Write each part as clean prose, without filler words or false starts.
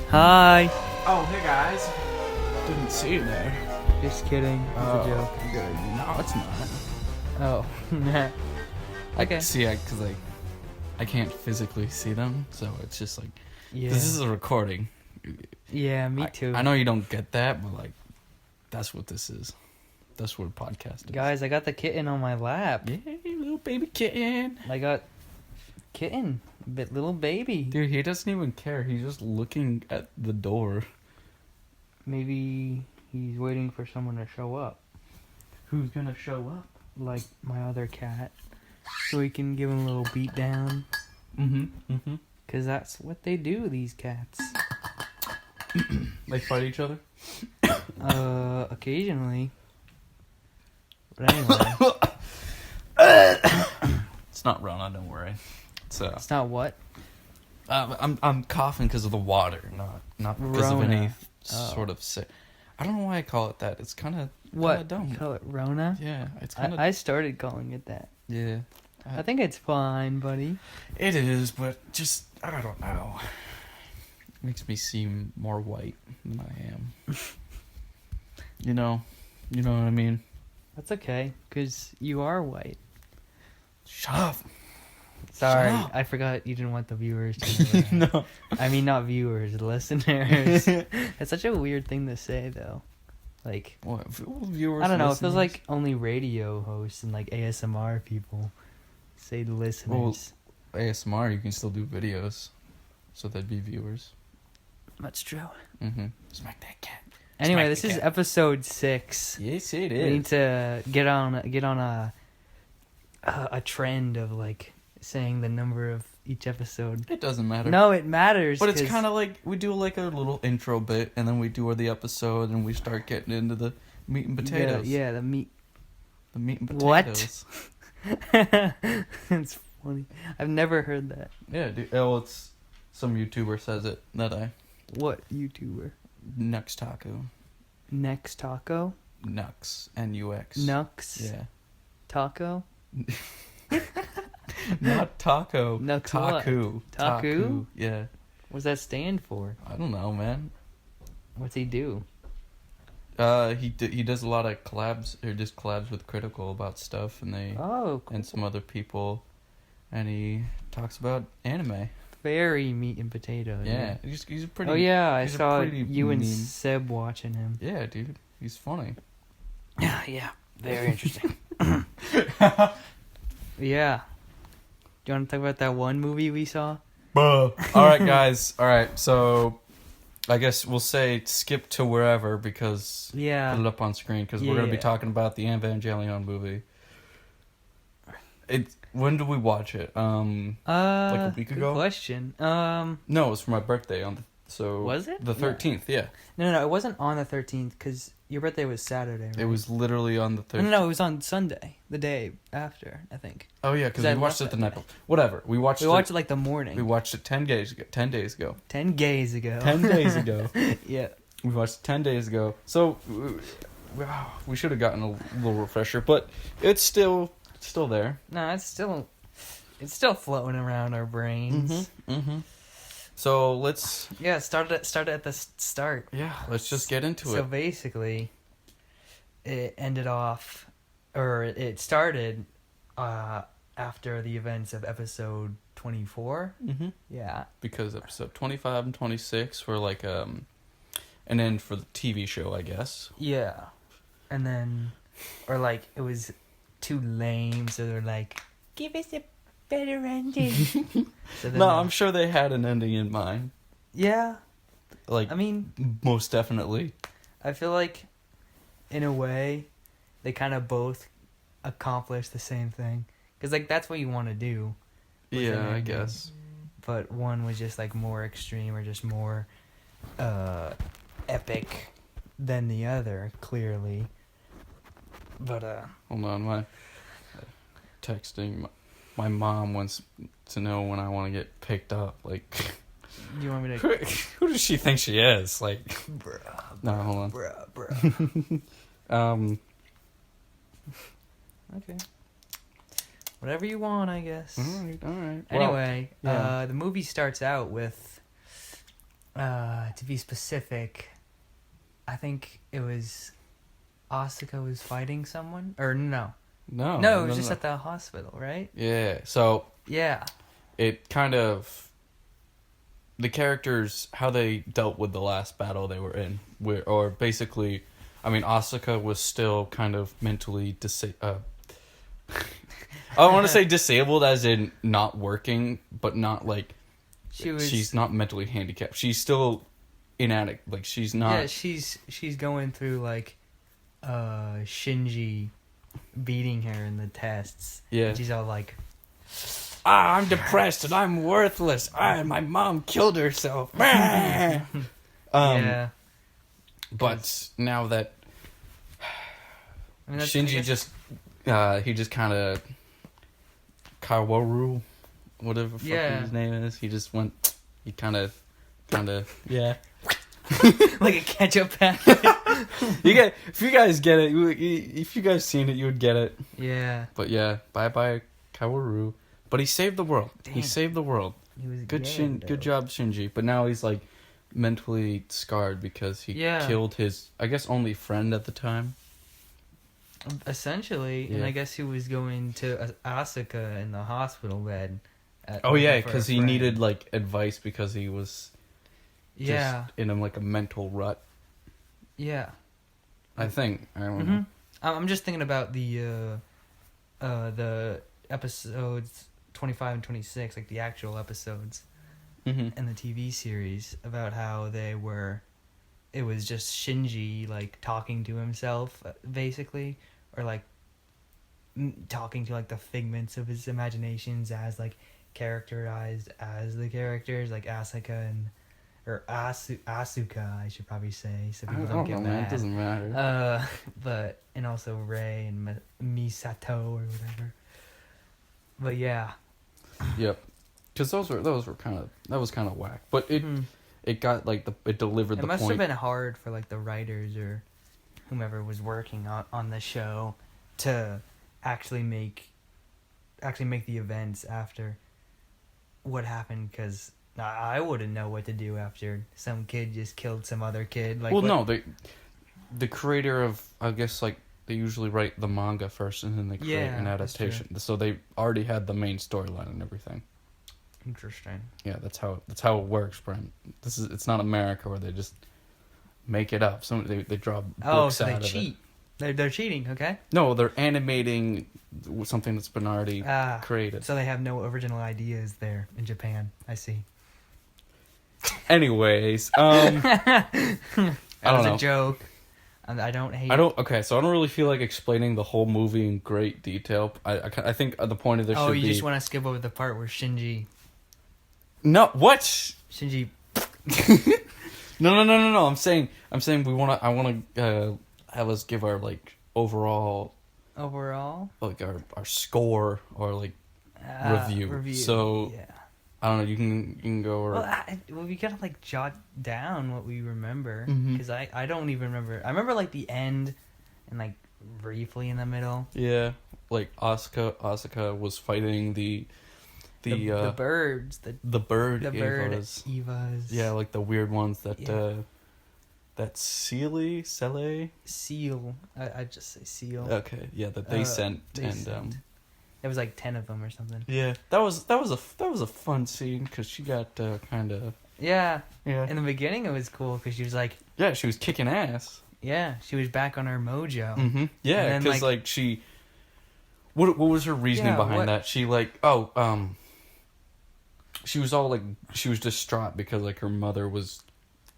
Hi. Oh, hey guys. Didn't see you there. Just kidding. It's a joke. Good. No, it's not. Oh. Okay. Because I can't physically see them, so it's just like Yeah. this is a recording. Yeah, me too. I know you don't get that, but like that's what this is. That's what a podcast is. Guys, I got the kitten on my lap. Yay, little baby kitten. I got kitten, little baby. Dude, he doesn't even care. He's just looking at the door. Maybe he's waiting for someone to show up. Who's gonna show up? Like my other cat. So we can give him a little beat down. Mm-hmm. Because that's what they do, these cats. They fight each other? Occasionally. But anyway. It's not Rona, don't worry. It's not what? I'm coughing because of the water, not because of any sort of sick. I don't know why I call it that. It's kind of dumb. You call it Rona? Yeah, it's kind of. I started calling it that. Yeah, I think it's fine, buddy. it is, but just I don't know. It makes me seem more white than I am. You know what I mean. That's okay, because you are white. Shut up. Sorry, Shut up. I forgot you didn't want the viewers to know that. No. I mean, not viewers, listeners. It's such a weird thing to say, though. Like, What viewers? I don't know, it feels listeners? like only radio hosts and, like, ASMR people say listeners. ASMR. You can still do videos, so that'd be viewers. That's true. Mm-hmm. Smack that cat. Anyway, Smack this the is cat. episode 6. Yes, it We need is. to get on a trend of, like, saying the number of each episode. It doesn't matter. No, it matters. But it's 'cause- kind of like we do like a little intro bit, and then we do the episode, and we start getting into the meat and potatoes. Yeah, the meat. The meat and What? potatoes. It's funny. I've never heard that. Yeah, dude. Oh, it's some YouTuber says it that What YouTuber? Nux Taco. Next Taco? Nux. N-U-X. Nux? Yeah. Taco? Not taco. Nux what? Taku. Taku? Yeah. What does that stand for? I don't know, man. What's he do? He does a lot of collabs, or just collabs with Critical about stuff, and Oh, cool. and some other people, and he talks about anime. Very meat and potatoes. Yeah, he's a pretty. Oh yeah, I he's a saw pretty you and meme. Seb watching him. Yeah, dude, he's funny. Yeah. Very interesting. Yeah. Do you want to talk about that one movie we saw? All right, guys. All right, so I guess we'll say skip to wherever because put Yeah. it up on screen because we're gonna be Yeah. talking about the Evangelion movie. When did we watch it? Like a week good ago? question. No, it was for my birthday Was it? the 13th? Yeah, No, it wasn't on the 13th because your birthday was Saturday, right? it was literally on the 13th. No, it was on Sunday, the day after, I think. Oh yeah, because I we watched left it the that night day. before. Whatever, we watched it like the morning. We watched it 10 days ago. 10 days ago. 10 days ago. 10 days ago. Yeah. We watched it 10 days ago. So we should have gotten a little refresher, but it's still there. No, it's still floating around our brains. Mm-hmm. So let's Yeah, start at the start. let's just get into So it. basically, it started after the events of episode 24. Mm-hmm. Yeah. Because episode 25 and 26 were like an end for the TV show, I guess. Yeah. And then, or like, it was too lame, so they're like, give us a better ending. So then No, I'm sure they had an ending in mind. Yeah. Like, I mean, most definitely. I feel like, in a way, they kind of both accomplish the same thing. Because, like, that's what you want to do. with an Yeah, I ending. guess. But one was just, like, more extreme or just more epic than the other, clearly. But, Hold on, my texting. My mom wants to know when I want to get picked up. Like, do you want me to... who does she think she is? Like, Bruh, no, hold on. Bruh. Okay. Whatever you want, I guess. All right. Anyway, Well, yeah. the movie starts out with To be specific, I think it was Asuka was fighting someone, or no, it was just at the hospital, right? Yeah. So Yeah. it kind of the characters how they dealt with the last battle they were in, or basically, I mean, Asuka was still kind of mentally I want to say disabled as in not working, but not like she's not mentally handicapped. She's still inadequate. Like she's not. Yeah, she's going through like Shinji beating her in the tests. Yeah. And she's all like, I'm depressed and I'm worthless. My mom killed herself. yeah. But now that I mean, Shinji just he just kind of Kaworu, whatever his name is. He just went. He kind of yeah. like a ketchup packet. If you guys get it, if you guys seen it, you would get it. Yeah. But yeah, bye Kaworu. But he saved the world. Damn. He saved the world. He was Good though. job, Shinji. But now he's like mentally scarred because he killed his, I guess, only friend at the time. Essentially, and I guess he was going to Asuka in the hospital bed. Because he needed like advice because he was just in a mental rut. Yeah. I don't know. I'm just thinking about the episodes 25 and 26, like the actual episodes in the TV series, about how it was just Shinji like talking to himself basically, or like talking to like the figments of his imaginations as like characterized as the characters, like Asuka or Asuka, I should probably say, so people don't get mad. It doesn't matter. And also Rei and Misato or whatever. But yeah. Yep. Because those were kind of whack, but it got like it delivered the point. It must have been hard for like the writers or whomever was working on the show to actually make the events after what happened, because I wouldn't know what to do after some kid just killed some other kid. Like, the creator of, I guess, like, they usually write the manga first and then they create an adaptation. So they already had the main storyline and everything. Interesting. Yeah, that's how it works, Brent. It's not America where they just make it up. They draw books out of it. Oh, so they cheat. They're cheating, okay? No, they're animating something that's been already created. So they have no original ideas there in Japan. I see. Anyways, that was a joke. I don't hate. Okay, so I don't really feel like explaining the whole movie in great detail. I think the point of this should be. Oh, you just want to skip over the part where Shinji. No, what? Shinji. No. I'm saying I want to have us give our like overall like our score or like review. So yeah. I don't know. You can go or. Well, we gotta like jot down what we remember, because I don't even remember. I remember like the end and like briefly in the middle. Yeah, like Asuka was fighting the birds. The bird Evas. Yeah, like the weird ones that Seal. I just say Seal. Okay, yeah, that they sent. It was like 10 of them or something. Yeah, that was a fun scene because she got kind of. Yeah. In the beginning, it was cool because she was like. Yeah, she was kicking ass. Yeah, she was back on her mojo. Mm-hmm. Yeah, because like she. What was her reasoning behind that? She she was all like she was distraught because like her mother was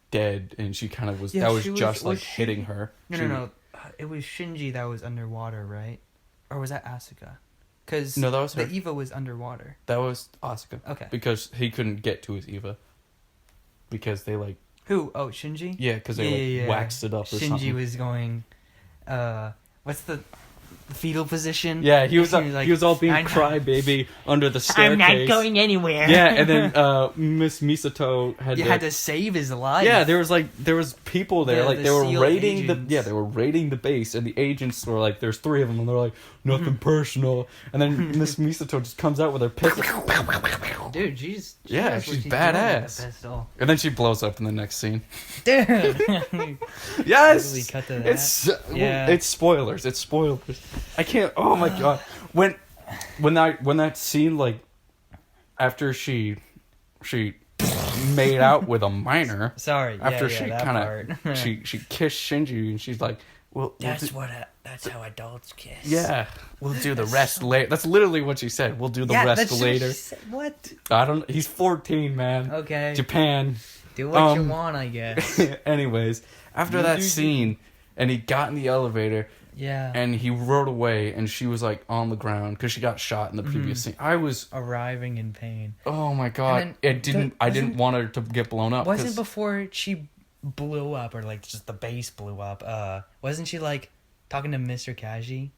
dead and she kind of was hitting her. No. It was Shinji that was underwater, right? Or was that Asuka? Because no, that was her. The Eva was underwater. That was Asuka. Okay. Because he couldn't get to his Eva. Because they like. Who? Oh, Shinji? Yeah, because they waxed it up or something. Shinji was going. What's the fetal position? Yeah, he was all being crybaby under the staircase. I'm not going anywhere. Yeah, and then Miss Misato had to save his life. Yeah, there was people there, like they were raiding the base, and the agents were like, there's 3 of them, and they're like, nothing personal. And then Miss Misato just comes out with her pistol. Dude, she's she's badass. And then she blows up in the next scene. Dude. Yes. Really cut to that. It's spoilers. It's spoilers. I can't. Oh my god. When that scene, like, after she made out with a minor. Sorry. After she kind of she kissed Shinji, and she's like, "Well, that's how adults kiss." Yeah, we'll do the rest later. That's literally what she said. We'll do the rest later. What? I don't. He's 14, man. Okay. Japan. Do what you want, I guess. Anyways, after that scene, and he got in the elevator. Yeah. And he rode away, and she was like on the ground because she got shot in the previous scene. I was arriving in pain. Oh my god! I didn't want her to get blown up. Wasn't before she blew up, or like just the base blew up. Wasn't she like talking to Mr. Kaji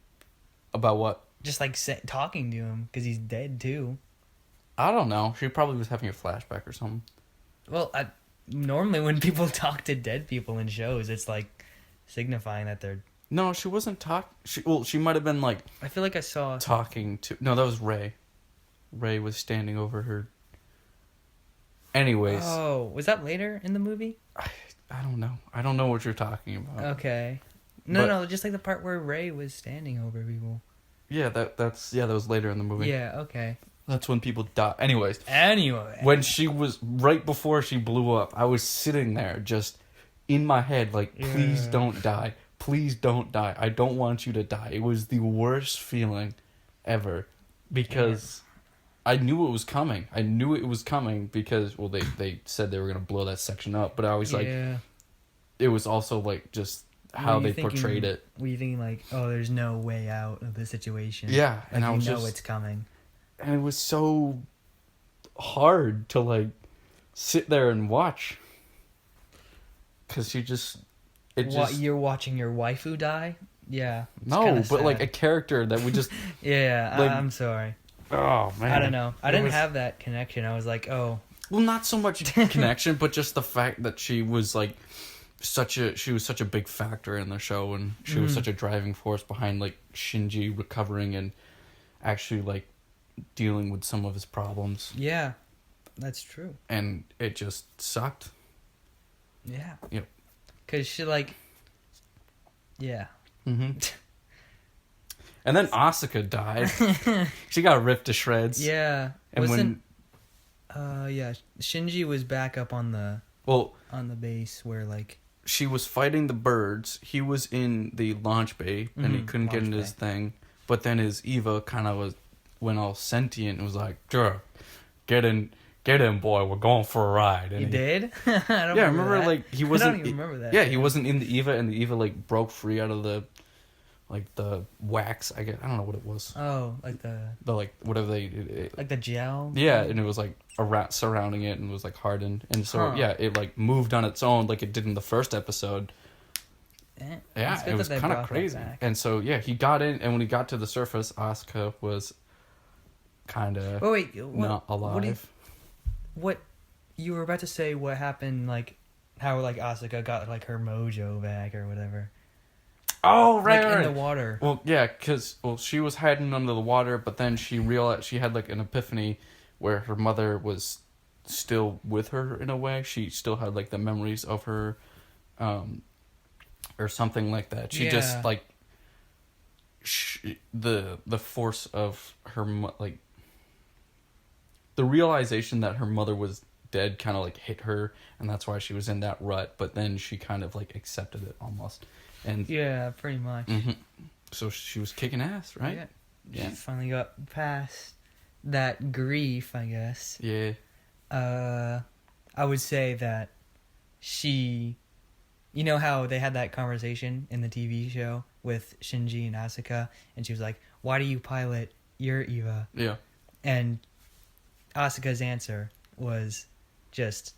about what? Just like talking to him because he's dead too. I don't know. She probably was having a flashback or something. Well, normally when people talk to dead people in shows, it's like signifying that they're. No, she wasn't talking. She might have been like. I feel like I saw talking to. No, that was Ray. Ray was standing over her. Anyways. Oh, was that later in the movie? I don't know. I don't know what you're talking about. Okay. No, just like the part where Ray was standing over people. Yeah, that was later in the movie. Yeah. Okay. That's when people die. Anyways. Anyway. When she was right before she blew up, I was sitting there just in my head like, please don't die. Please don't die. I don't want you to die. It was the worst feeling ever because I knew it was coming. I knew it was coming because, well, they said they were going to blow that section up, but I was like, it was also like just how they portrayed it. Were you thinking like, oh, there's no way out of the situation? Yeah. Like, and I was know it's coming. And it was so hard to like sit there and watch because you just... You're watching your waifu die? Yeah. No, but sad. Like a character that we just... Yeah, like, I'm sorry. Oh, man. I don't know. I didn't have that connection. I was like, oh. Well, not so much connection, but just the fact that she was like she was such a big factor in the show, and she was such a driving force behind like Shinji recovering and actually like dealing with some of his problems. Yeah, that's true. And it just sucked. Yeah. Yep. Because she, like... Yeah. Mm-hmm. And then Asuka died. She got ripped to shreds. Yeah. And Shinji was back up on the... on the base where, like... She was fighting the birds. He was in the launch bay, and he couldn't get in his thing. But then his Eva kind of went all sentient and was like, "Sure, get in, boy. We're going for a ride." And he did? I don't remember that. Like he wasn't. I don't even remember that. Yeah, he wasn't in the Eva, and the Eva like broke free out of the, like the wax. I don't know what it was. Oh, like the like whatever they. Like the gel. Yeah, and it was like a rat surrounding it, and it was like hardened, and so it like moved on its own, like it did in the first episode. Yeah, it was kind of crazy. And so he got in, and when he got to the surface, Asuka was kind of not alive. What you were about to say? What happened? Like how like Asuka got like her mojo back or whatever. Oh right, like in the water. Well, yeah, because she was hiding under the water, but then she realized she had like an epiphany where her mother was still with her in a way. She still had like the memories of her, or something like that. She just like the force of her like the realization that her mother was dead kind of like hit her, and that's why she was in that rut. But then she kind of like accepted it almost, and pretty much. Mm-hmm. So she was kicking ass, right? Yeah. She finally got past that grief, I guess. Yeah. I would say that she, you know how they had that conversation in the TV show with Shinji and Asuka, and she was like, "Why do you pilot your Eva?" Yeah. And Asuka's answer was just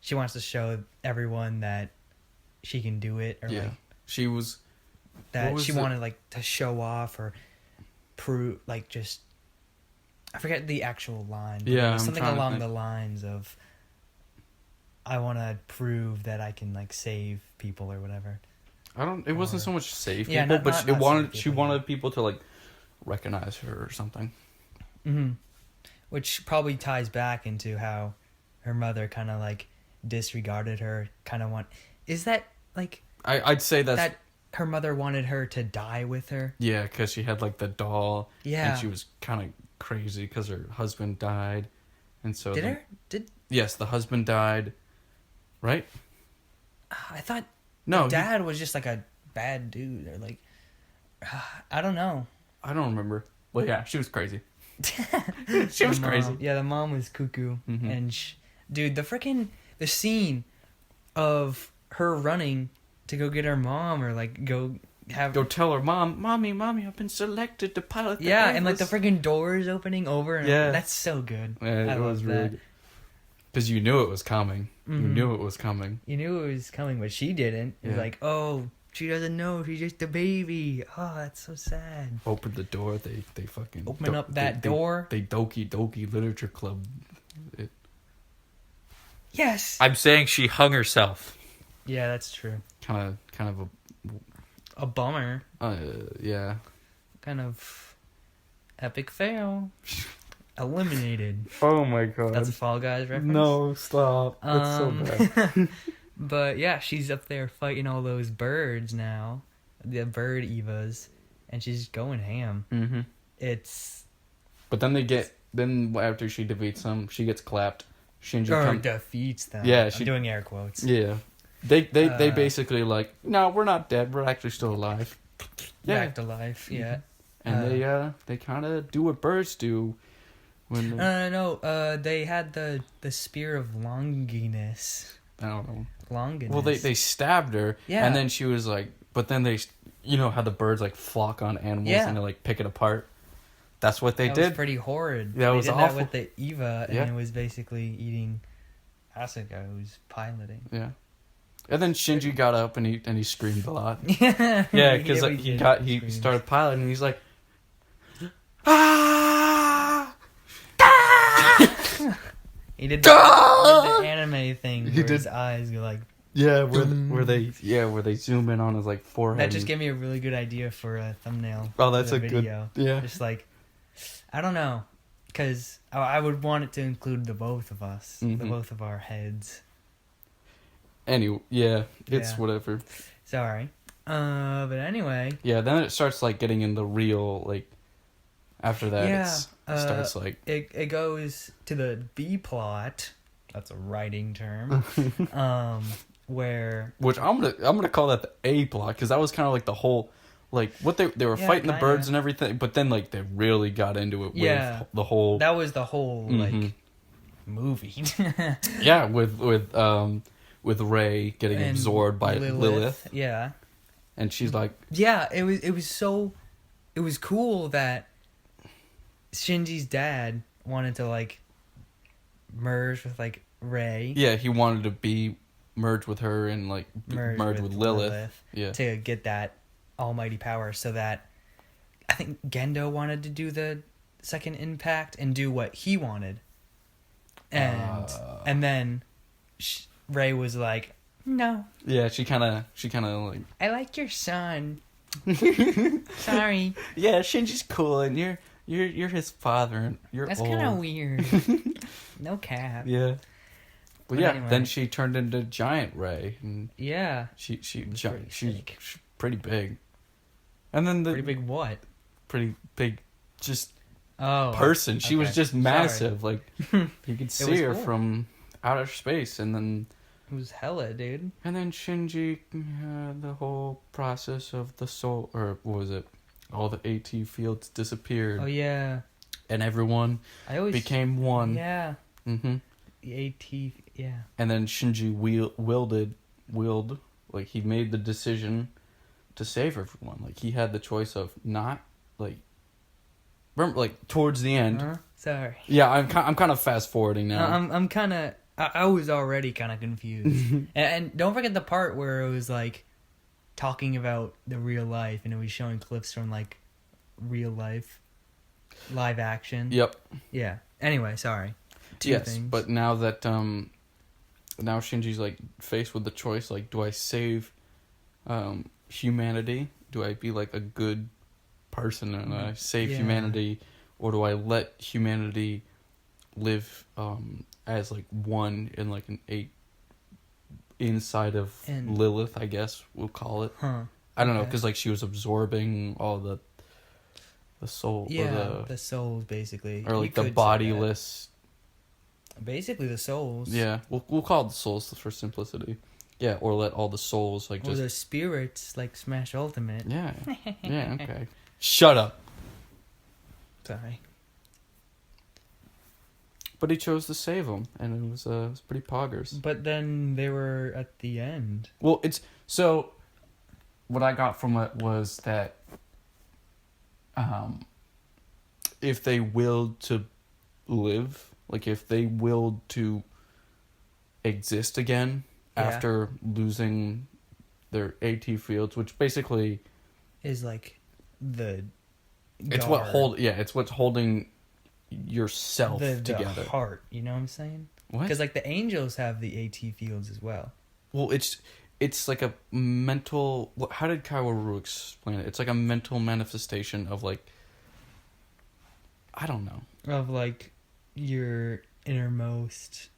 she wants to show everyone that she can do it, or like she was that she wanted like to show off or prove, like, just I forget the actual line. But it was something along the lines of I want to prove that I can like save people or whatever. It wasn't so much save people, but she wanted people to like recognize her or something. Mm-hmm. Which probably ties back into how her mother kind of like disregarded her. Is that like? I'd say that her mother wanted her to die with her. Yeah, because she had like the doll. Yeah. And she was kind of crazy because her husband died, and so yes, the husband died, right? I thought no, the dad was just like a bad dude, or like I don't know. I don't remember. Well, yeah, she was crazy. She was crazy. Yeah, the mom was cuckoo, and dude, the scene of her running to go get her mom, or like go tell her mommy, I've been selected to pilot. And like the freaking doors opening over. And that's so good. Yeah, it was really good. Because you knew it was coming. Mm-hmm. You knew it was coming. You knew it was coming, but she didn't. It was like, oh, she doesn't know. She's just a baby. Oh, that's so sad. Open the door. They fucking open up that door. They Doki Literature Club. Yes. I'm saying she hung herself. Yeah, that's true. Kind of a bummer. Yeah. Kind of epic fail. Eliminated. Oh my god. That's a Fall Guys reference. No, stop. That's so bad. But yeah, she's up there fighting all those birds now, the bird Evas, and she's going ham. Mm-hmm. But then after she defeats them, she gets clapped. Shinji defeats them. Yeah, I'm doing air quotes. Yeah. They basically like, no, we're not dead. We're actually still alive. Yeah. Back to life. Yeah. And they kind of do what birds do. When they had the spear of Longinus. I don't know. Longinus. Well, they stabbed her. Yeah. And then she was like, but then they, you know how the birds like flock on animals and they like pick it apart. That's what they did. That was pretty horrid. That was awful. They did that with the Eva, and it was basically eating Asuka, who's piloting. Yeah. And then Shinji got up and he screamed a lot. Yeah, because he started piloting and he's like, ah! He did the anime thing where his eyes go like, where they zoom in on his like forehead. That just gave me a really good idea for a thumbnail. Oh, that's a video. Good. Yeah. Just like, I don't know, because I would want it to include the both of us, the both of our heads. Anyway, it's whatever. Sorry. But anyway. Yeah, then it starts like getting in the real like. After that, it starts like it goes to the B plot. That's a writing term. Which I'm gonna call that the A plot, because that was kind of like the whole, like what they were fighting the birds and everything, but then like they really got into it with the whole. That was the whole like movie. Yeah, with Rey getting absorbed by Lilith. Yeah. And she's like, yeah, it was cool that Shinji's dad wanted to like merge with like Rey. Yeah, he wanted to be merged with her and like merge with Lilith. Yeah. To get that almighty power, so that I think Gendo wanted to do the second impact and do what he wanted. And then Rey was like, no. Yeah, she kind of like, I like your son. Sorry. Yeah, Shinji's cool and you're his father and you're That's old. kind of weird. No cap. Yeah. But yeah, anyway. Then she turned into Giant Rey. And yeah. She's pretty big. And then pretty big what? Pretty big, just person. She was just massive. Sorry. Like you could see her from outer space, and then it was hella, dude. And then Shinji had the whole process of the soul, or what was it? All the AT fields disappeared. Oh yeah. And everyone became one. Yeah. Mm-hmm. The AT, yeah. And then Shinji willed, like he made the decision to save everyone. Like he had the choice of not, like, remember, like towards the end. Sorry. Yeah, I'm kind of fast forwarding now. I'm kind of. I was already kind of confused. and don't forget the part where it was like talking about the real life, and it was showing clips from like real life, live action. Yep. Yeah. Anyway, sorry. Two yes, things. But now that now Shinji's like faced with the choice, like, do I save humanity? Do I be like a good person and I save Yeah. humanity, or do I let humanity live as like one in like an 8 inside of Lilith, I guess we'll call it. Huh. I don't know, because like she was absorbing all the soul, Yeah, the souls basically, or like the bodiless. Basically, the souls. Yeah, we'll call it the souls for simplicity. Yeah, or let all the souls like or just. the spirits like Smash Ultimate. Yeah. Yeah. Okay. Shut up. Sorry. But he chose to save him, and it was pretty poggers. But then they were at the end. Well, it's so. What I got from it was that, if they willed to live, like if they willed to exist again after losing their AT fields, which basically is like the. It's guard. it's what's holding yourself together. The heart, you know what I'm saying? What? Because like the angels have the AT fields as well. Well, it's like a mental. How did Kaworu explain it? It's like a mental manifestation of like. I don't know. Of like your innermost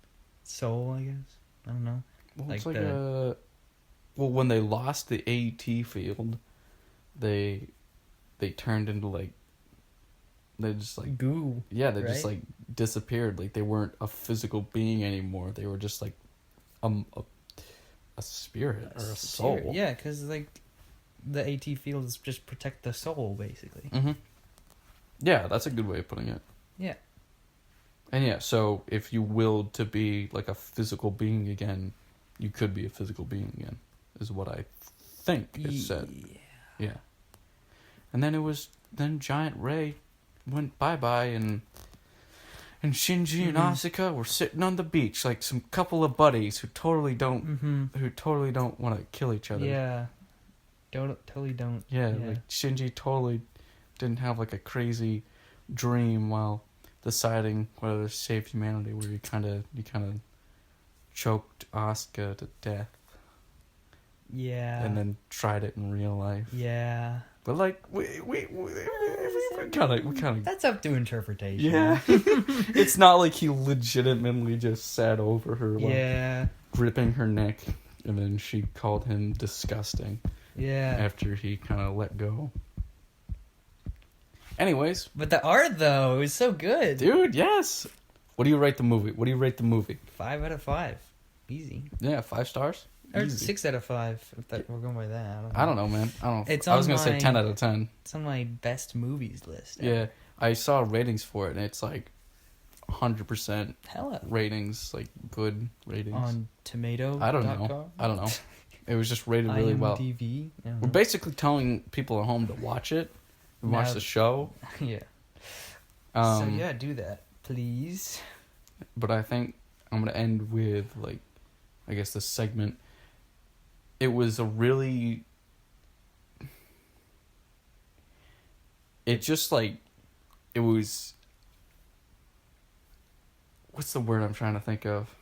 soul, I guess. I don't know. Well, it's like a. Well, when they lost the AT field, they turned into like. They just like goo. Yeah, they just like disappeared. Like they weren't a physical being anymore. They were just like, a spirit or a soul. Yeah, because like, the AT fields just protect the soul basically. Mm-hmm. Yeah, that's a good way of putting it. Yeah. And yeah, so if you willed to be like a physical being again, you could be a physical being again, is what I think it said. Yeah. And then Giant Ray went bye-bye, and Shinji and Asuka were sitting on the beach like some couple of buddies who totally don't want to kill each other. Yeah. Totally don't. Yeah, like Shinji totally didn't have like a crazy dream while deciding whether to save humanity, where he kind of choked Asuka to death. Yeah. And then tried it in real life. Yeah. But like we kind of. That's up to interpretation. Yeah. It's not like he legitimately just sat over her, while gripping her neck, and then she called him disgusting. Yeah. After he kind of let go. Anyways. But the art though, it was so good. Dude, yes. What do you rate the movie? 5 out of 5. Easy. Yeah, 5 stars. Or Easy. 6 out of 5, if we're going by that. I don't know, man. I don't know. It's I was going to say 10 out of 10. It's on my best movies list. Yeah, I saw ratings for it, and it's like 100% Hella. ratings, like good ratings. On Tomato. I don't know. It was just rated really well. IMDb. We're basically telling people at home to watch it. Watch the show. Yeah. So yeah, do that, please. But I think I'm going to end with, like, I guess this segment. It was a really... It just, like... It was... What's the word I'm trying to think of?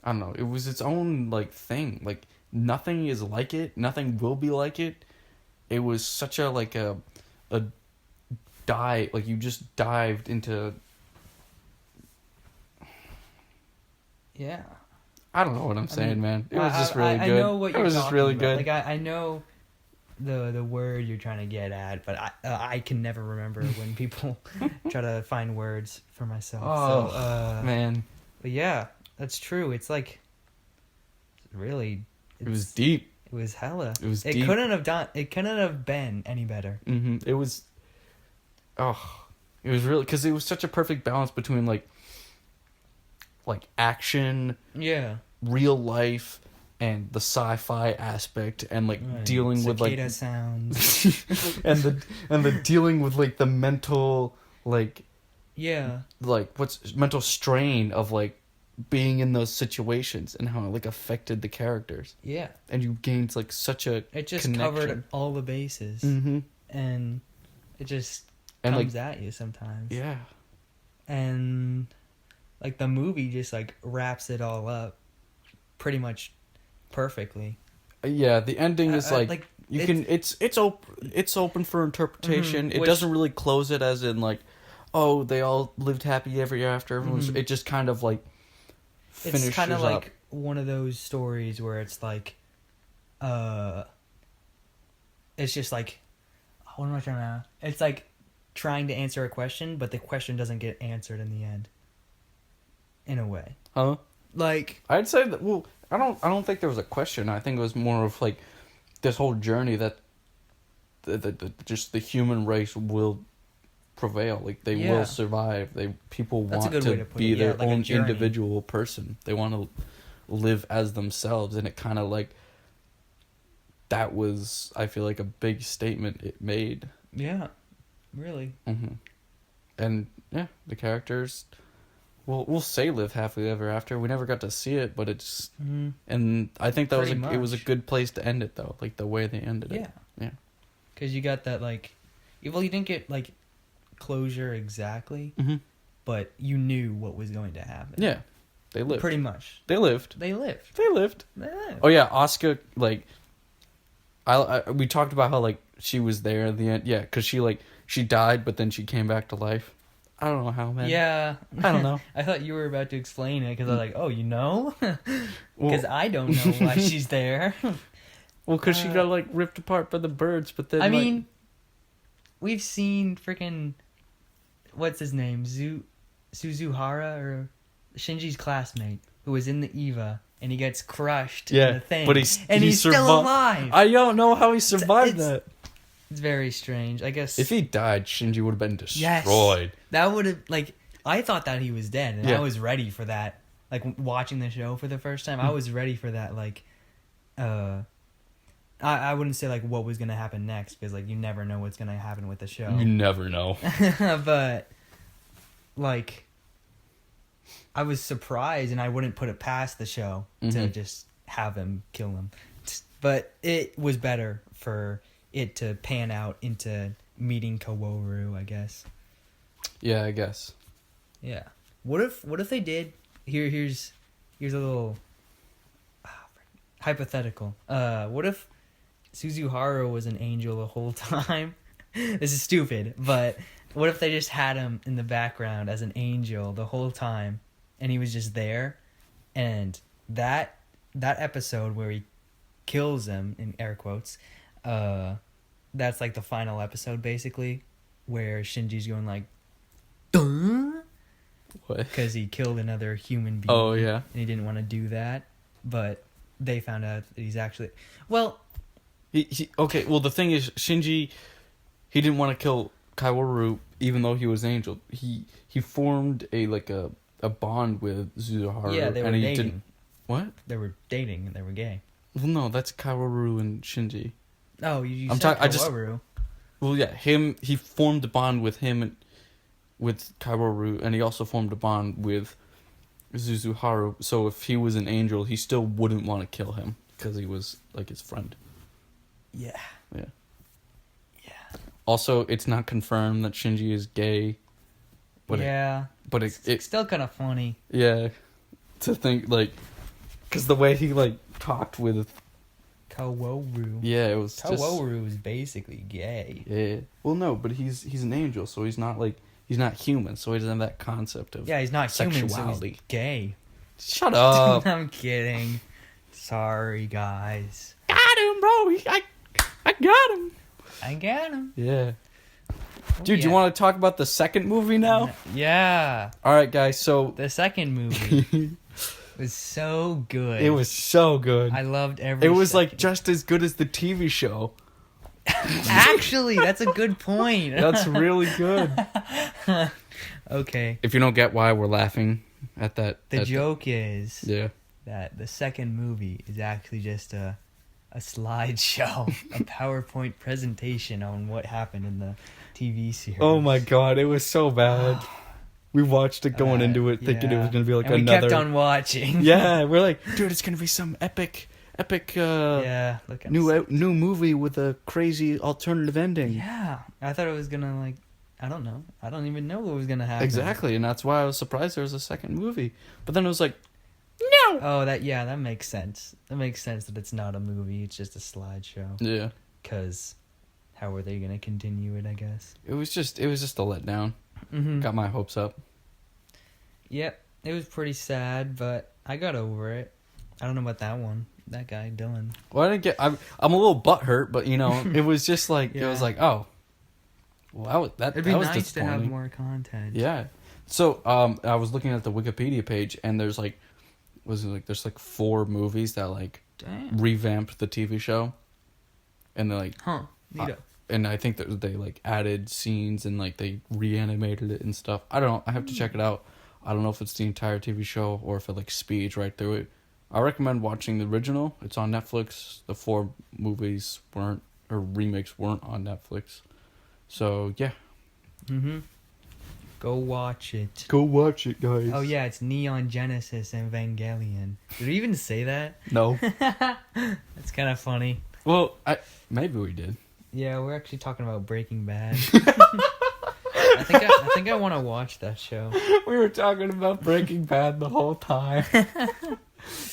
I don't know. It was its own, like, thing. Like, nothing is like it. Nothing will be like it. It was such a, like, a dive... Like, you just dived into... Yeah. I don't know what I'm saying, man. It was just really good. I know what you're just talking really about. good. Like I know the word you're trying to get at, but I can never remember when people try to find words for myself. Oh, man. But yeah, that's true. It's like really. It was deep. It was hella. It was deep. It couldn't have been any better. Mm-hmm. It was. Oh, it was really, because it was such a perfect balance between like action, real life, and the sci-fi aspect, and like dealing with like sounds, and the dealing with like the mental like what's mental strain of like being in those situations and how it like affected the characters. Yeah, and you gained like such a it just connection. Covered all the bases, and it just comes at you sometimes. Yeah, and. Like, the movie just, like, wraps it all up pretty much perfectly. Yeah, the ending is, like It's open for interpretation. Mm-hmm. It doesn't really close it as in like, oh, they all lived happy ever after. It just kind of like finishes it's kind of like up. one of those stories where it's like, it's just like, what am I trying to? It's like trying to answer a question, but the question doesn't get answered in the end. In a way, Huh? like I'd say that. Well, I don't think there was a question. I think it was more of like this whole journey that just the human race will prevail. Like they will survive. People That's a want good way to to put be it. Yeah, their like a own journey. individual person. They want to live as themselves, and it kind of like that was, I feel like, a big statement it made. yeah, really. Mm-hmm. And yeah, the characters. We'll say live happily ever after. We never got to see it, but it's and I think that Pretty it was a much. good place to end it though, like the way they ended it. Yeah. Yeah. Because you got that, like... Well, you didn't get, like, closure exactly, Mm-hmm. but you knew what was going to happen. Yeah, they lived. Pretty much. They lived. They lived. They lived. They lived. Oh yeah, Asuka, like... we talked about how, like, she was there at the end. Yeah, because she died, but then she came back to life. I don't know how, man. Yeah. I don't know. I thought you were about to explain it, because I was like, oh, you know? Because Well, I don't know why she's there. because she got, like, ripped apart by the birds, but then, I like... mean, we've seen freaking... What's his name? Suzuhara, or Shinji's classmate, who was in the EVA, and he gets crushed in the thing. but he's he still alive. I don't know how he survived it's- that. It's very strange. I guess If he died, Shinji would have been Yes. destroyed. that would have, like, I thought that he was dead, and Yeah. I was ready for that. Like, watching the show for the first time, I was ready for that, like, I wouldn't say, like, what was going to happen next, because, like, you never know what's going to happen with the show. You never know. But, like, I was surprised, and I wouldn't put it past the show to just have him kill him. But it was better for it to pan out into meeting Kaworu, I guess. Yeah, I guess. Yeah. What if they did? Here's a little hypothetical. What if Suzuhara was an angel the whole time? This is stupid, but what if they just had him in the background as an angel the whole time, and he was just there, and that episode where he kills him, in air quotes, that's like the final episode basically, where Shinji's going like, duh, What? because he killed another human being. Oh, yeah. And he didn't want to do that, but they found out that he's actually... Well... Okay, well, the thing is, Shinji, he didn't want to kill Kaworu, even though he was an angel. He formed a bond with Suzuhara. Yeah, they were and he dating. Didn't, what? They were dating and they were gay. Well, no, that's Kaworu and Shinji. Oh, you I'm said talking- Kaworu. Well, yeah, he formed a bond with him and with Kaworu, and he also formed a bond with Suzuhara. So if he was an angel, he still wouldn't want to kill him because he was like his friend. Yeah. Yeah. Yeah. Also, it's not confirmed that Shinji is gay. But yeah. But It's it still kind of funny. yeah, to think like, because the way he like talked with Kaworu. yeah, it was just Kaworu is basically gay. yeah. Well, no, but he's an angel, so he's not human, so he doesn't have that concept of Yeah, he's not human, so sexuality. he's gay. Shut up. I'm kidding. Sorry, guys. Got him, bro. I got him. I got him. Yeah. Dude, Yeah. you want to talk about the second movie now? Yeah. All right, guys. So The second movie was so good. it was so good. I loved every It was like second. just as good as the TV show. Actually, that's a good point. That's really good. Okay. If you don't get why we're laughing at that, The joke is yeah. that the second movie is actually just a slideshow, a PowerPoint presentation on what happened in the TV series. Oh my god, it was so bad. We watched it going into it thinking it was gonna be like and another. we kept on watching. Yeah, we're like, dude, it's gonna be some epic, Yeah. Look at new movie with a crazy alternative ending. Yeah. I thought it was gonna like. I don't know. I don't even know what was gonna happen. Exactly, and that's why I was surprised there was a second movie. But then it was like, no. Oh, that makes sense. That makes sense that it's not a movie. It's just a slideshow. Yeah. because how were they gonna continue it? I guess. It was just a letdown. Mm-hmm. Got my hopes up. Yep, it was pretty sad, but I got over it. I don't know about that one. That guy Dylan. Well, I didn't get. I'm a little butthurt, but it was just like it was like, oh, well, It'd be that was nice to have disappointing. more content. Yeah. So I was looking at the Wikipedia page, and there's like, there's like 4 movies that like Damn. revamped the TV show, and they're like, Huh. Neato. and I think that they like added scenes and like they reanimated it and stuff. I don't know. I have to check it out. I don't know if it's the entire TV show or if it like speeds right through it. I recommend watching the original. It's on Netflix. The 4 movies remakes weren't on Netflix. So yeah. Mm-hmm. Go watch it. Go watch it, guys. Oh yeah, it's Neon Genesis Evangelion. Did we even say that? No. That's kind of funny. Well, maybe we did. Yeah, we're actually talking about Breaking Bad. I think I want to watch that show. We were talking about Breaking Bad the whole time.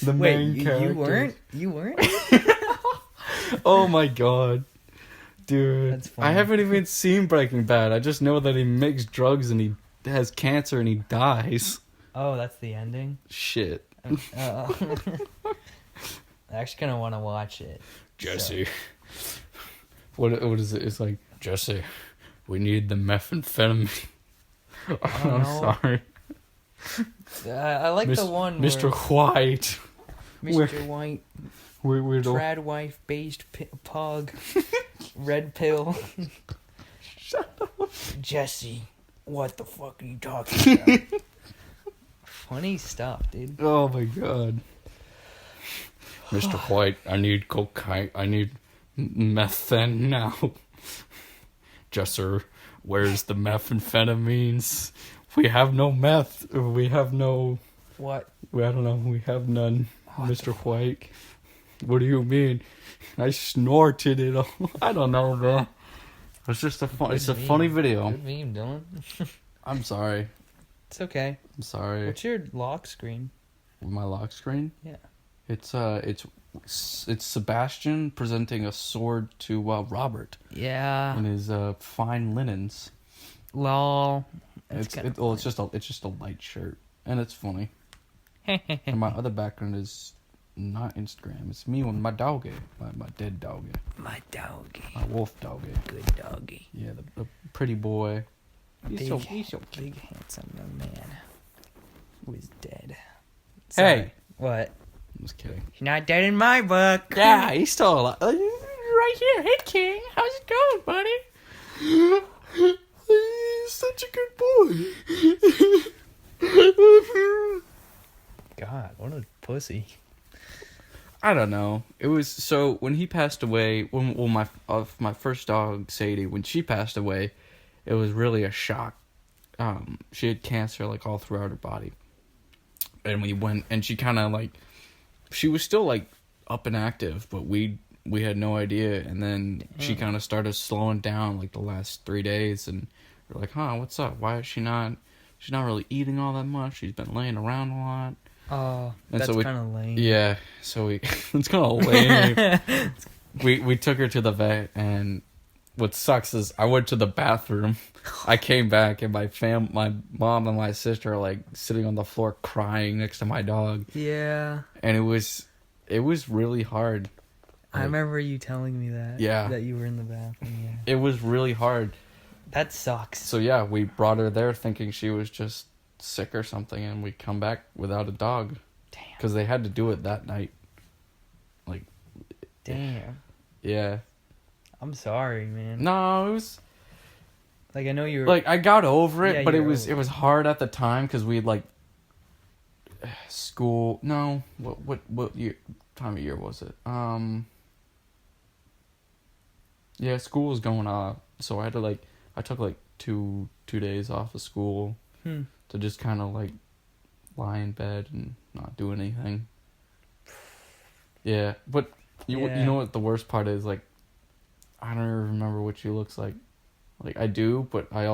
The Wait, main character. You weren't? Oh my god. Dude. That's funny. I haven't even seen Breaking Bad. I just know that he makes drugs and he has cancer and he dies. Oh, that's the ending? Shit. I actually kind of want to watch it. Jesse. So. What is it? It's like, Jesse, we need the methamphetamine. I'm sorry. I like the one Mr. where White. Mr. White, We're trad wife based pug, red pill. Shut up. Jesse, what the fuck are you talking about? Funny stuff, dude. Oh my god. Mr. White, I need cocaine. I need methamphetamine now. Jesser, where's the methamphetamines? We have no meth. We have no... What? I don't know. We have none, What Mr. White. What do you mean? I snorted it all. I don't know, man. It's just it's a funny video. Good meme, Dylan. I'm sorry. It's okay. I'm sorry. What's your lock screen? My lock screen? Yeah. It's Sebastian presenting a sword to Robert Yeah. in his fine linens. Lol. It's just a light shirt, and it's funny. And my other background is not Instagram. It's me with my doggy, my dead doggy, My doggy. my wolf doggy. Good doggy. Yeah, the pretty boy. He's so big, handsome young man who is dead. Hey. What? I'm just kidding. He's not dead in my book. Yeah, he's still alive. Right here. Hey, King. How's it going, buddy? He's such a good boy. God, what a pussy. I don't know. It was so when he passed away. When my first dog Sadie, when she passed away, it was really a shock. She had cancer like all throughout her body, and we went and she kind of like, she was still like up and active, but we had no idea. And then she kind of started slowing down like the last 3 days, and we're like, huh, what's up? Why is she not? She's not really eating all that much. She's been laying around a lot. Oh, And that's so kind of lame. Yeah, so it's kind of lame. we took her to the vet, and what sucks is I went to the bathroom. I came back, and my mom and my sister are like sitting on the floor crying next to my dog. Yeah. And it was really hard. I remember you telling me that. Yeah. That you were in the bathroom. Yeah. It was really hard. That sucks. So yeah, we brought her there thinking she was just sick or something, and we come back without a dog. Damn. Because they had to do it that night. Like. Damn. Yeah. I'm sorry, man. No, it was. Like, I know you were... Like, I got over it, Yeah, but you're it was hard at the time because we had like school. No, what year, time of year was it? Yeah, school was going on, so I had to like, I took like two days off of school to just kind of like lie in bed and not do anything. Yeah, but you know what the worst part is? Like, I don't even remember what she looks like. Like, I do, but I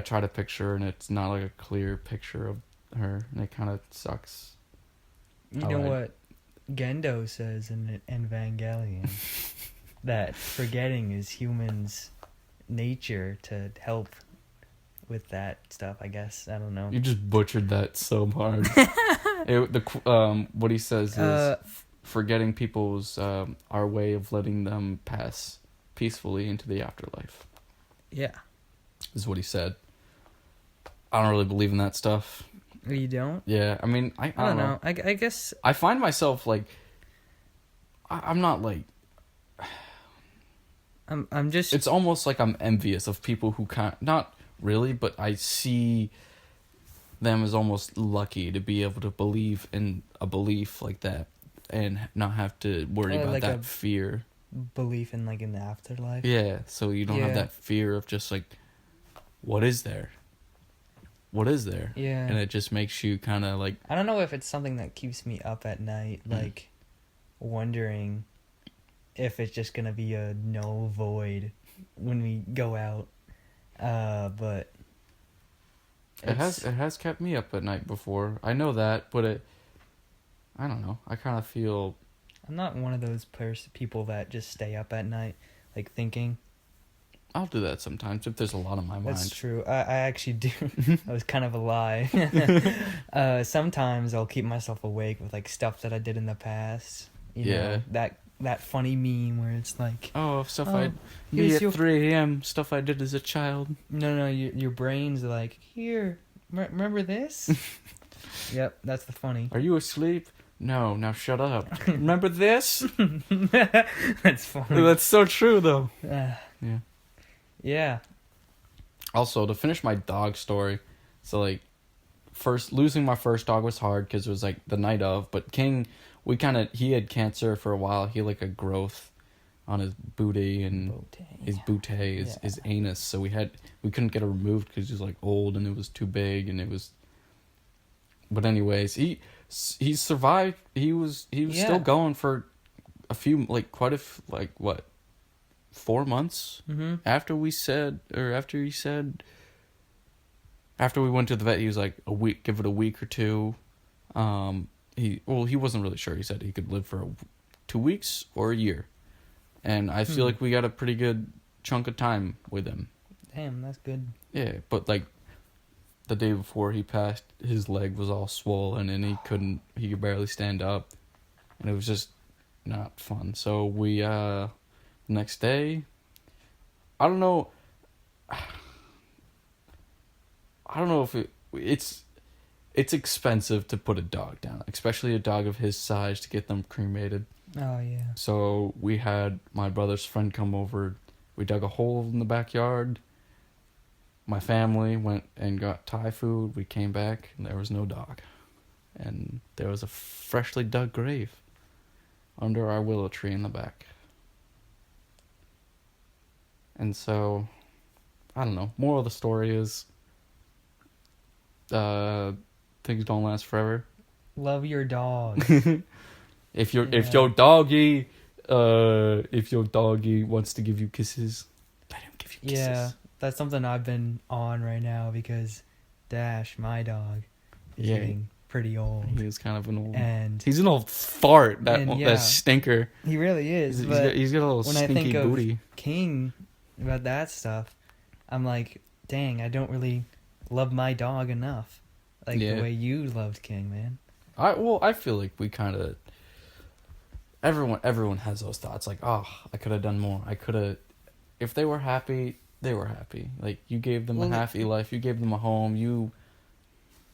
try to picture her, and it's not like a clear picture of her, and it kind of sucks. You know what Gendo says in Evangelion? that forgetting is humans' nature to help with that stuff, I guess. I don't know. You just butchered that so hard. What he says is forgetting people's our way of letting them pass peacefully into the afterlife. Yeah. Is what he said. I don't really believe in that stuff. You don't? Yeah, I mean, I don't know. I guess I find myself like I'm not like I'm just. It's almost like I'm envious of people who can't. Not really, but I see them as almost lucky to be able to believe in a belief like that and not have to worry about like that fear. Belief in like in the afterlife. Yeah, so you don't have that fear of just like, what is there? What is there? Yeah. And it just makes you kind of like. I don't know if it's something that keeps me up at night, like wondering if it's just gonna be a null void when we go out. But It has kept me up at night before. I know that, but I don't know. I kind of feel. I'm not one of those people that just stay up at night, like thinking. I'll do that sometimes if there's a lot on my mind. That's true. I actually do. That was kind of a lie. Sometimes I'll keep myself awake with like stuff that I did in the past. You know, that funny meme where it's like, I did at 3 a.m. Stuff I did as a child. No, your brain's like, here, remember this? Yep, that's the funny. Are you asleep? No, now shut up. Remember this? That's funny. That's so true, though. Yeah. Yeah. Also, to finish my dog story, so like, losing my first dog was hard because it was like the night of, but King, he had cancer for a while. He had like a growth on his booty and his anus, so we couldn't get it removed because he was like old and it was too big and it was. But anyways, he survived. He was still going for a few 4 months after we went to the vet. He was like a week, give it a week or two. He wasn't really sure. He said he could live for 2 weeks or a year, and I feel like we got a pretty good chunk of time with him. Damn, that's good. Yeah, but like the day before he passed, his leg was all swollen and he could barely stand up, and it was just not fun. So we next day, I don't know if it's expensive to put a dog down, especially a dog of his size, to get them cremated. Oh yeah. So we had my brother's friend come over. We dug a hole in the backyard. My family went and got Thai food. We came back and there was no dog, and there was a freshly dug grave under our willow tree in the back. And so, I don't know. Moral of the story is, things don't last forever. Love your dog. If your doggy wants to give you kisses, let him give you kisses. Yeah, that's something I've been on right now because Dash, my dog, is getting pretty old. He is kind of an old. And he's an old fart. That stinker. He really is. He's got a little stinky booty. When I think of King, about that stuff, I'm like, dang, I don't really love my dog enough, the way you loved King, man. I feel like we kind of. Everyone has those thoughts, like, oh, I could have done more. I could have. If they were happy, they were happy. Like, you gave them a happy life. You gave them a home. You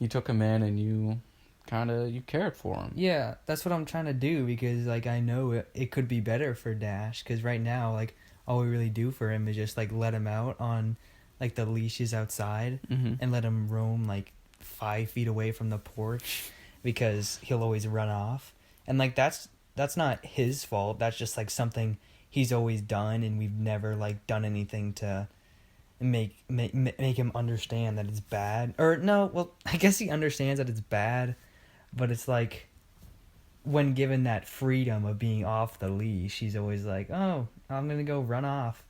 took them in and you cared for them. Yeah, that's what I'm trying to do, because like I know it could be better for Dash, because right now like all we really do for him is just like let him out on like the leashes outside and let him roam like 5 feet away from the porch, because he'll always run off, and like that's not his fault. That's just like something he's always done, and we've never like done anything to make him understand that it's bad. Or no, well, I guess he understands that it's bad, but it's like when given that freedom of being off the leash, he's always like, "Oh, I'm gonna go run off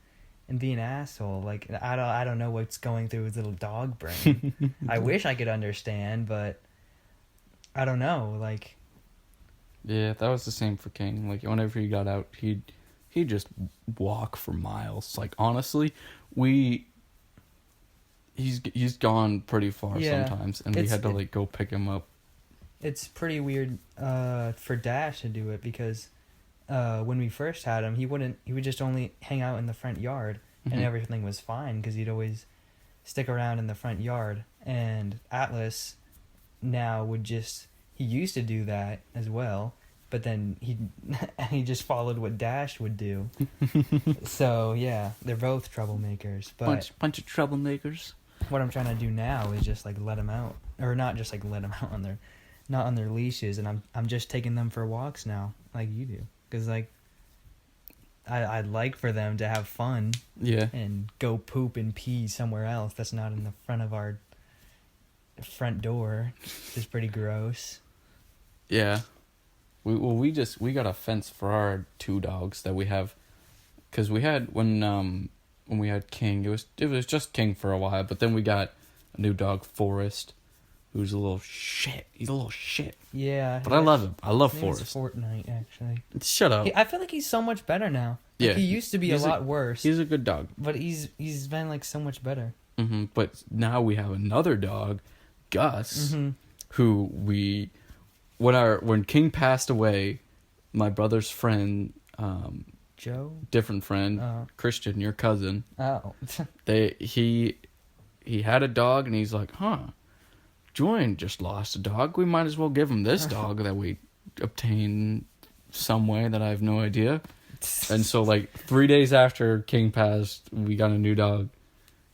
and be an asshole." Like I don't know what's going through his little dog brain. I wish I could understand, but I don't know. Like, yeah, that was the same for King. Like whenever he got out, he'd he'd just walk for miles. Like, honestly, he's gone pretty far sometimes, and we had to like go pick him up. It's pretty weird for Dash to do it because when we first had him, he would just only hang out in the front yard, and everything was fine because he'd always stick around in the front yard. And Atlas now he used to do that as well, but then he just followed what Dash would do. So yeah, they're both troublemakers. But bunch of troublemakers. what I'm trying to do now is just like let them out, or not just like let them out not on their leashes, and I'm just taking them for walks now, like you do, because like I'd like for them to have fun, and go poop and pee somewhere else that's not in the front of our front door, which is pretty gross. Yeah, we got a fence for our 2 dogs that we have, because we had when we had King, it was just King for a while, but then we got a new dog, Forrest, who's a little shit. He's a little shit. Yeah. But I love him. I love Forrest. Fortnite, actually. Shut up. I feel like he's so much better now. Like, he used to be a lot worse. He's a good dog. But he's been like so much better. But now we have another dog, Gus, who when King passed away, my brother's friend, Joe? different friend, Christian, your cousin. Oh. he had a dog, and he's like, Julian just lost a dog. We might as well give him this dog that we obtained some way that I have no idea. And so, like, 3 days after King passed, we got a new dog.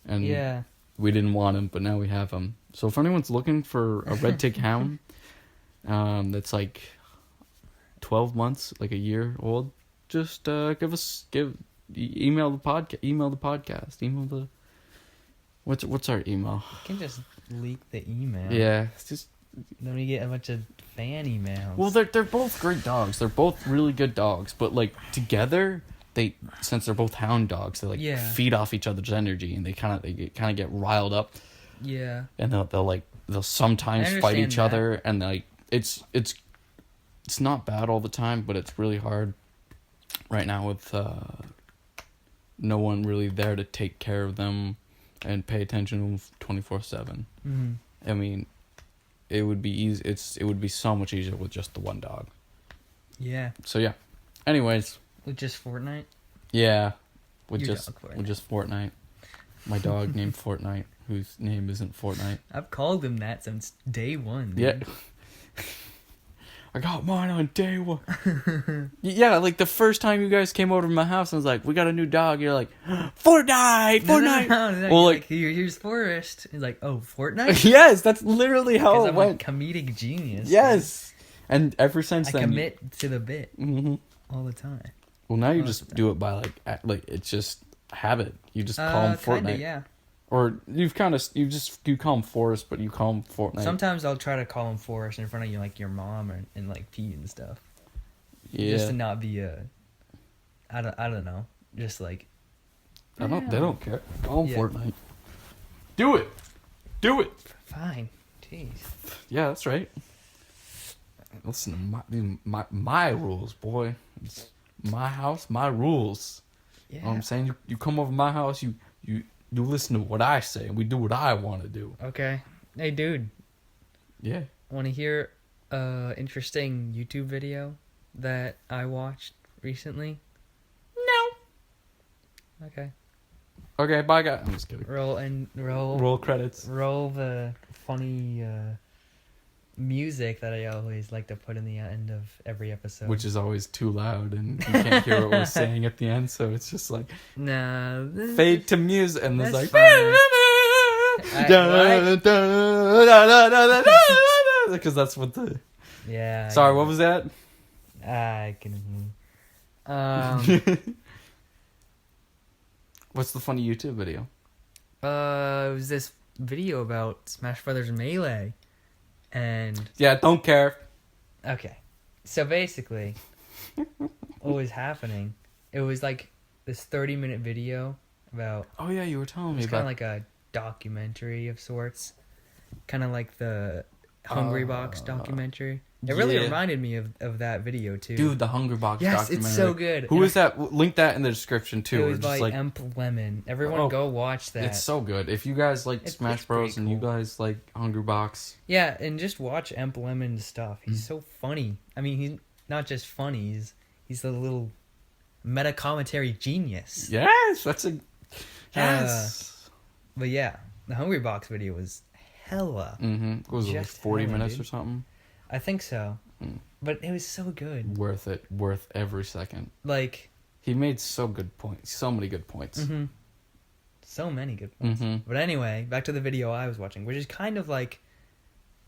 And we didn't want him, but now we have him. So if anyone's looking for a red tick hound that's like 12 months, like a year old, just email the podcast. What's our email? You can just leak the email. Yeah, it's just then we get a bunch of fan emails. Well, they're both great dogs. They're both really good dogs, but like together, since they're both hound dogs, they feed off each other's energy, and they kind of get riled up. Yeah. And they'll sometimes fight each other, and like it's not bad all the time, but it's really hard right now with no one really there to take care of them and pay attention to them 24/7. I mean, it would be easy. It would be so much easier with just the one dog. Yeah. So yeah. Anyways. With just Fortnite. Yeah. With just Fortnite. My dog named Fortnite, whose name isn't Fortnite. I've called him that since day one. Dude. Yeah. I got mine on day one. Yeah, like the first time you guys came over to my house, I was like, "We got a new dog." You're like, "Fortnite." No. Well, like here's Forrest. He's like, "Oh, Fortnite." Yes, that's literally how it went. A comedic genius. Yes, and ever since then, I commit to the bit all the time. Well, now you just do it by like it's just habit. You just call him Fortnite. Kinda, yeah. Or you call him Forrest, but you call him Fortnite. Sometimes I'll try to call him Forrest in front of like your mom and like Pete and stuff. Yeah. Just to not be I don't know. Just like they don't care. Call him Fortnite. Do it. Fine. Jeez. Yeah, that's right. Listen to my rules, boy. It's my house, my rules. Yeah. You know what I'm saying? You come over my house, you listen to what I say, and we do what I want to do. Okay. Hey, dude. Yeah. Want to hear interesting YouTube video that I watched recently? No. Okay, bye, guys. I'm just kidding. Roll credits. Roll the funny music that I always like to put in the end of every episode. Which is always too loud, and you can't hear what we're saying at the end, so it's just like... No. Fade to music, and there's like... Because that's what the... Yeah. Sorry, what was that? I can... What's the funny YouTube video? It was this video about Smash Brothers Melee. And... Yeah, don't care. Okay. So basically, what was happening, it was like this 30-minute video about... Oh yeah, you were telling me about... It's kind of like a documentary of sorts. Kind of like the Hungry Box documentary. It really yeah. reminded me of that video too. Dude, the Hungry Box yes, documentary. it's so good. Who is that? Link that in the description too. It was by like, ep6. Everyone go watch that. It's so good. If you guys like Smash Bros. And you guys like Hungry Box. Yeah, and just watch ep6's stuff. He's so funny. I mean, he's not just funny. He's a little meta commentary genius. Yes, that's a... Yes. But yeah, the Hungry Box video was hella. What was it, like 40 minutes or something? I think so. But it was so good. Worth it. Worth every second. Like... He made so good points. So many good points. So many good points. But anyway, back to the video I was watching, which is kind of like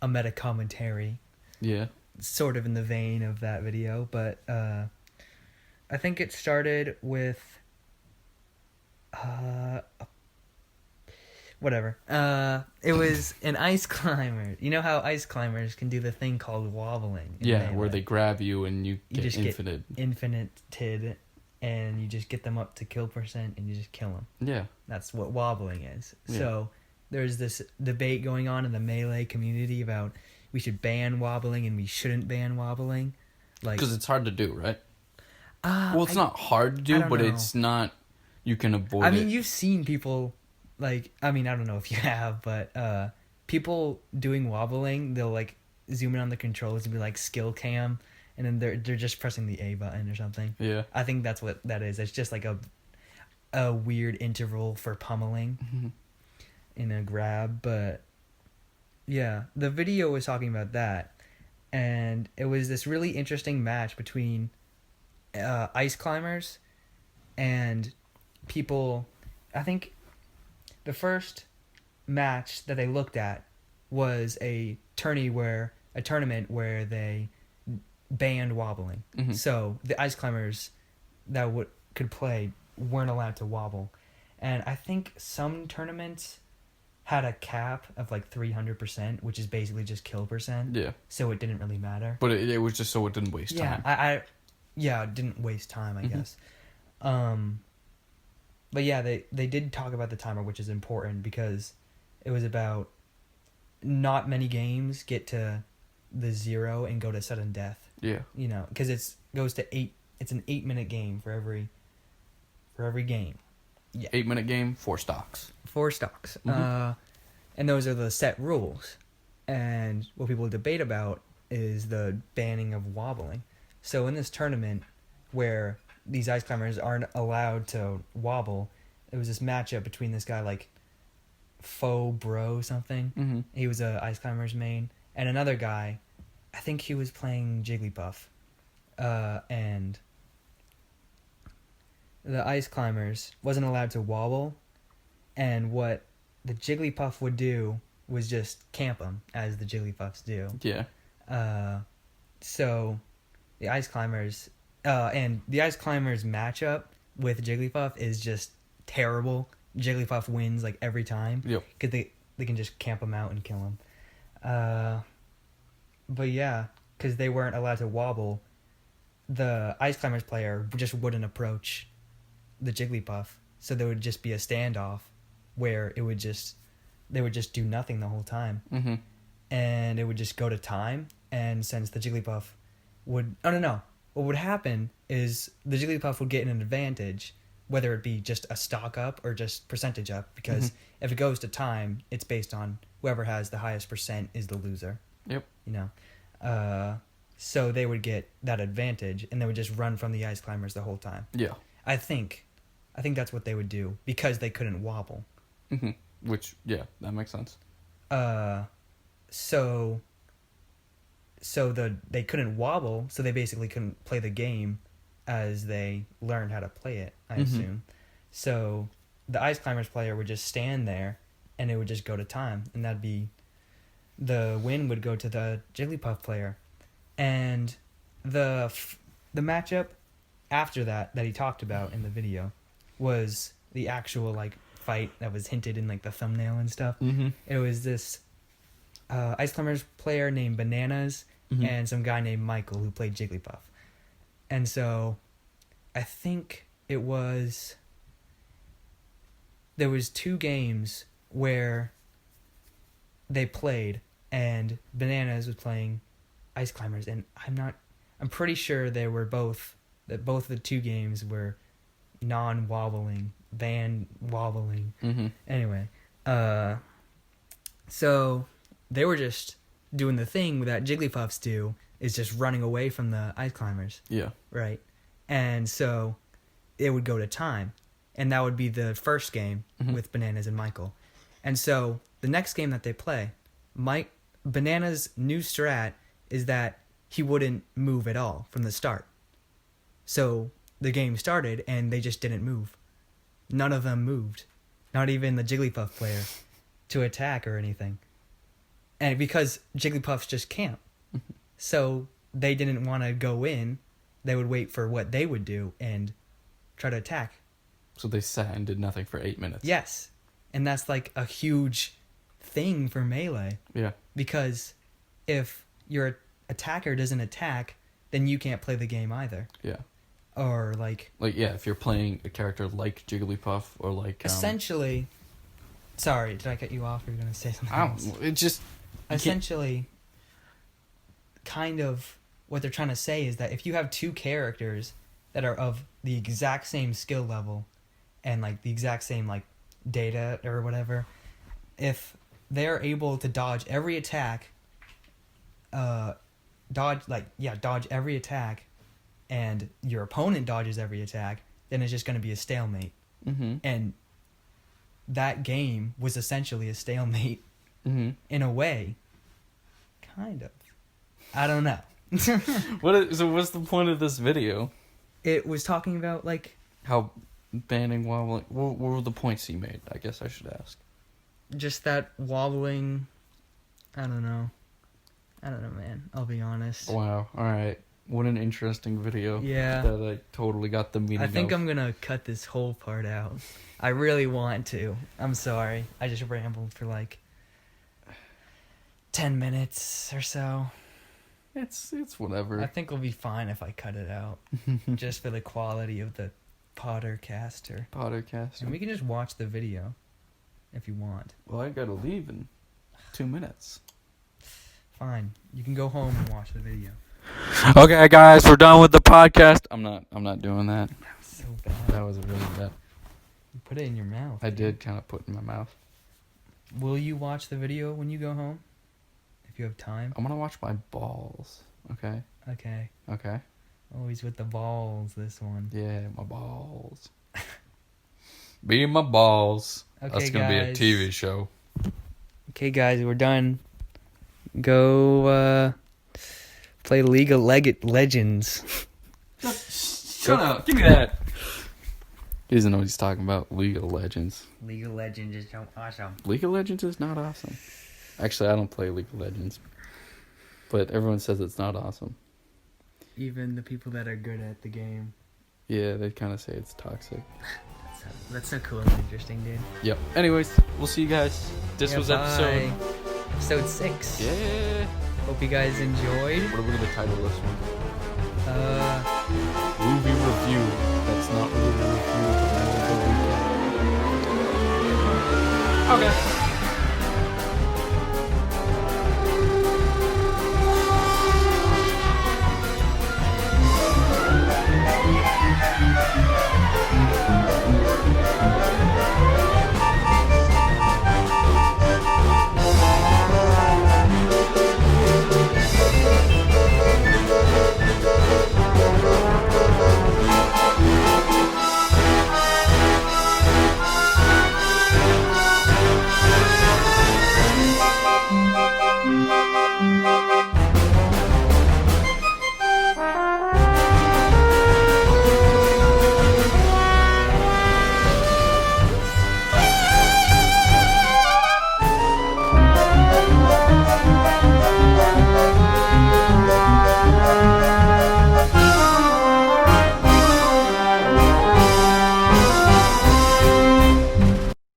a meta commentary. Yeah. Sort of in the vein of that video. But I think it started with... whatever. It was an ice climber. You know how ice climbers can do the thing called wobbling? Yeah, where they grab you and you get just infinite. Get infinited, and you just get them up to kill percent and you just kill them. Yeah. That's what wobbling is. Yeah. So there's this debate going on in the Melee community about we should ban wobbling and we shouldn't ban wobbling. Because it's hard to do, right? Well, it's not hard to do, but it's not... You can avoid it. I mean, you've seen people... Like, I mean, I don't know if you have, but people doing wobbling, they'll like zoom in on the controls and be like skill cam, and then they're just pressing the A button or something. Yeah. I think that's what that is. It's just like a weird interval for pummeling in a grab, but yeah, the video was talking about that, and it was this really interesting match between ice climbers and people. I think the first match that they looked at was a tournament where they banned wobbling. So the ice climbers that could play weren't allowed to wobble. And I think some tournaments had a cap of like 300%, which is basically just kill percent. Yeah. So it didn't really matter. But it was just so it didn't waste time. Yeah, it didn't waste time, I guess. But yeah, they did talk about the timer, which is important because it was about not many games get to the 0 and go to sudden death. Yeah. You know, because it goes to 8. It's an 8-minute game for every game. Yeah. 8-minute game, 4 stocks. 4 stocks. And those are the set rules. And what people debate about is the banning of wobbling. So in this tournament where these ice climbers aren't allowed to wobble, it was this matchup between this guy like Faux Bro something. He was a ice climbers main, and another guy, I think he was playing Jigglypuff, and the ice climbers wasn't allowed to wobble, and what the Jigglypuff would do was just camp them as the Jigglypuffs do. Yeah. So the ice climbers and the ice climbers matchup with Jigglypuff is just terrible. Jigglypuff wins like every time. Yep. Because they can just camp him out and kill him. But yeah, because they weren't allowed to wobble, the ice climbers player just wouldn't approach the Jigglypuff. So there would just be a standoff where they would just do nothing the whole time. And it would just go to time. And since the Jigglypuff would... Oh, no. What would happen is the Jigglypuff would get an advantage, whether it be just a stock up or just percentage up, because if it goes to time, it's based on whoever has the highest percent is the loser. Yep. You know? So they would get that advantage, and they would just run from the ice climbers the whole time. Yeah. I think that's what they would do, because they couldn't wobble. Which, yeah, that makes sense. So they couldn't wobble, so they basically couldn't play the game as they learned how to play it, I assume. So the ice climbers player would just stand there, and it would just go to time, and that'd be... The win would go to the Jigglypuff player. And the matchup after that he talked about in the video was the actual like fight that was hinted in like the thumbnail and stuff. It was this ice climbers player named Bananas and some guy named Michael who played Jigglypuff. And so I think there was 2 games where they played, and Bananas was playing Ice Climbers, and I'm pretty sure both the two games were non-wobbling, van wobbling. Mm-hmm. Anyway, so they were just doing the thing that Jigglypuffs do, is just running away from the Ice Climbers. Yeah. Right. And so it would go to time, and that would be the first game with Bananas and Michael. And so the next game that they play, Bananas' new strat is that he wouldn't move at all from the start. So the game started, and they just didn't move. None of them moved. Not even the Jigglypuff player to attack or anything. And because Jigglypuffs just camp. So they didn't want to go in. They would wait for what they would do and try to attack. So they sat and did nothing for 8 minutes. Yes. And that's like a huge thing for Melee. Yeah. Because if your attacker doesn't attack, then you can't play the game either. Yeah. Or like... yeah, if you're playing a character like Jigglypuff or like... essentially... Sorry, did I cut you off or were you going to say something else? It just... Essentially, kind of what they're trying to say is that if you have two characters that are of the exact same skill level and like the exact same like data or whatever, if they're able to dodge every attack, dodge every attack, and your opponent dodges every attack, then it's just going to be a stalemate. Mm-hmm. And that game was essentially a stalemate. Mm-hmm. In a way. Kind of. I don't know. So what's the point of this video? It was talking about, like... How banning wobbling... What were the points he made? I guess I should ask. Just that wobbling... I don't know, man. I'll be honest. Wow. Alright. What an interesting video. Yeah. That I totally got the meaning of. I think I'm gonna cut this whole part out. I really want to. I'm sorry. I just rambled for, like... 10 minutes or so. It's whatever. I think it'll be fine if I cut it out. Just for the quality of the Pottercaster. And we can just watch the video if you want. Well, I gotta leave in 2 minutes. Fine. You can go home and watch the video. Okay, guys, we're done with the podcast. I'm not doing that. That was so bad. That was really bad. You put it in your mouth. I did kind of put it in my mouth. Will you watch the video when you go home? If you have time? I'm gonna watch my balls. Okay? Okay. Okay? Always with the balls, this one. Yeah, my balls. Be my balls. Okay, That's gonna guys. be a TV show. Okay, guys, we're done. Go, play League of Legends. Shut up. Give me that. He doesn't know what he's talking about. League of Legends. League of Legends is so awesome. League of Legends is not awesome. Actually, I don't play League of Legends. But everyone says it's not awesome. Even the people that are good at the game. Yeah, they kind of say it's toxic. That's so cool and interesting, dude. Yep. Anyways, we'll see you guys. This was episode 6. Yeah. Hope you guys enjoyed. What are we gonna title this one? Movie review. That's not really a review, but that was a recap. Okay.